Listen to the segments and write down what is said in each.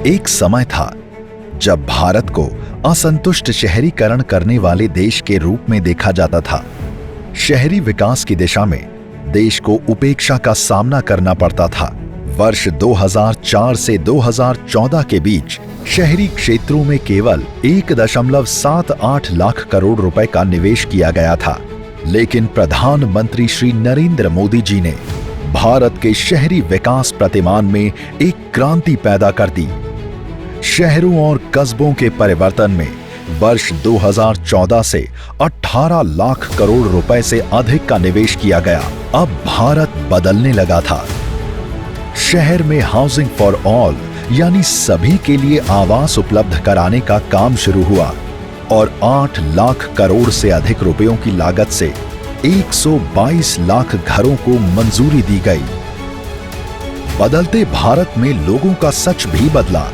एक समय था जब भारत को असंतुष्ट शहरीकरण करने वाले देश के रूप में देखा जाता था। शहरी विकास की दिशा में देश को उपेक्षा का सामना करना पड़ता था। वर्ष 2004 से 2014 के बीच शहरी क्षेत्रों में केवल 1.78 लाख करोड़ रुपए का निवेश किया गया था। लेकिन प्रधानमंत्री श्री नरेंद्र मोदी जी ने भारत के शहरी विकास प्रतिमान में एक क्रांति पैदा कर दी। शहरों और कस्बों के परिवर्तन में वर्ष 2014 से 18 लाख करोड़ रुपए से अधिक का निवेश किया गया। अब भारत बदलने लगा था। शहर में हाउसिंग फॉर ऑल यानी सभी के लिए आवास उपलब्ध कराने का काम शुरू हुआ और 8 लाख करोड़ से अधिक रुपयों की लागत से 122 लाख घरों को मंजूरी दी गई। बदलते भारत में लोगों का सच भी बदला।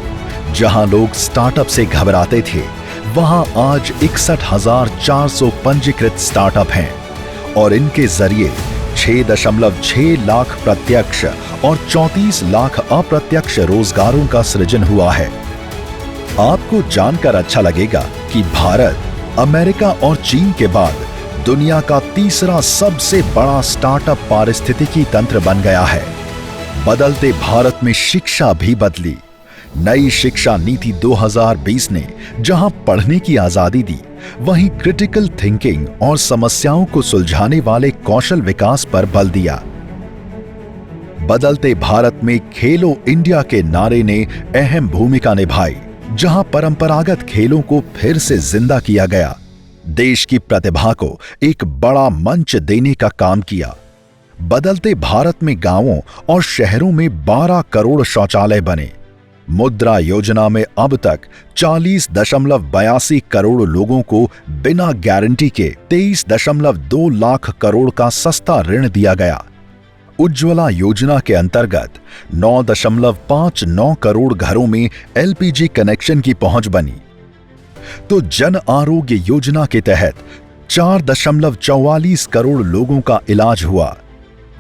जहां लोग स्टार्टअप से घबराते थे, वहां आज 61,400 पंजीकृत स्टार्टअप हैं और इनके जरिए 6.6 लाख प्रत्यक्ष और 34 लाख अप्रत्यक्ष रोजगारों का सृजन हुआ है। आपको जानकर अच्छा लगेगा कि भारत अमेरिका और चीन के बाद दुनिया का तीसरा सबसे बड़ा स्टार्टअप पारिस्थितिकी तंत्र बन गया है। बदलते भारत में शिक्षा भी बदली। नई शिक्षा नीति 2020 ने जहां पढ़ने की आजादी दी, वहीं क्रिटिकल थिंकिंग और समस्याओं को सुलझाने वाले कौशल विकास पर बल दिया। बदलते भारत में खेलो इंडिया के नारे ने अहम भूमिका निभाई, जहां परंपरागत खेलों को फिर से जिंदा किया गया। देश की प्रतिभा को एक बड़ा मंच देने का काम किया। बदलते भारत में गांवों और शहरों में 12 करोड़ शौचालय बने। मुद्रा योजना में अब तक 40.82 करोड़ लोगों को बिना गारंटी के 23.2 लाख करोड़ का सस्ता ऋण दिया गया। उज्ज्वला योजना के अंतर्गत 9.59 करोड़ घरों में एलपीजी कनेक्शन की पहुंच बनी। तो जन आरोग्य योजना के तहत 4.44 करोड़ लोगों का इलाज हुआ।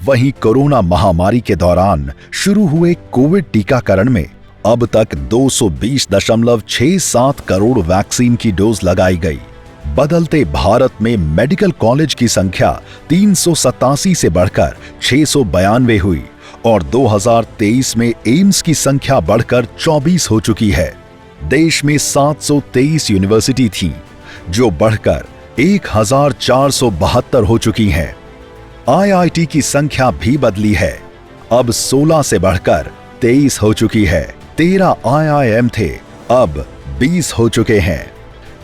वहीं कोरोना महामारी के दौरान शुरू हुए कोविड टीकाकरण में अब तक 220.67 करोड़ वैक्सीन की डोज लगाई गई। बदलते भारत में मेडिकल कॉलेज की संख्या 387 से बढ़कर 692 हुई और 2023 में एम्स की संख्या बढ़कर 24 हो चुकी है। देश में 723 यूनिवर्सिटी थीं, जो बढ़कर 1472 हो चुकी हैं। आईआईटी की संख्या भी बदली है, अब 16 से बढ़कर 23 हो चुकी है। 13 आईआईएम थे, अब 20 हो चुके हैं।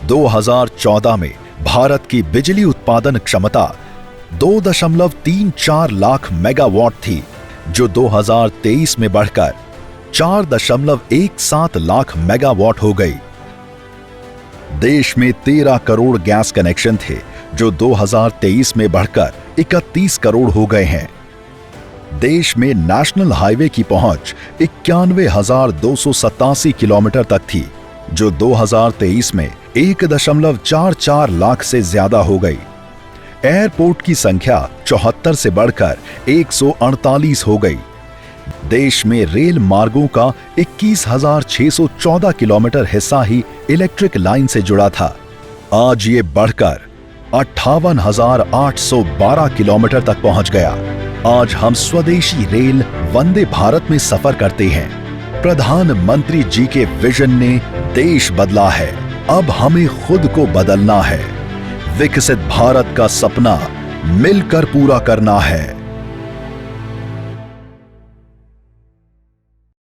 2014 में भारत की बिजली उत्पादन क्षमता 2.34 लाख मेगावाट थी, जो 2023 में बढ़कर 4.17 लाख मेगावाट हो गई। देश में 13 करोड़ गैस कनेक्शन थे, जो 2023 में बढ़कर 31 करोड़ हो गए हैं। देश में नेशनल हाईवे की पहुंच 91,287 किलोमीटर तक थी, जो 2023 में 1.44 लाख से ज्यादा हो गई। एयरपोर्ट की संख्या 74 से बढ़कर 148 हो गई। देश में रेल मार्गों का 21,614 किलोमीटर हिस्सा ही इलेक्ट्रिक लाइन से जुड़ा था। आज ये बढ़कर 58,812 किलोमीटर तक पहुंच गया। आज हम स्वदेशी रेल वंदे भारत में सफर करते हैं। प्रधानमंत्री जी के विजन ने देश बदला है। अब हमें खुद को बदलना है। विकसित भारत का सपना मिलकर पूरा करना है।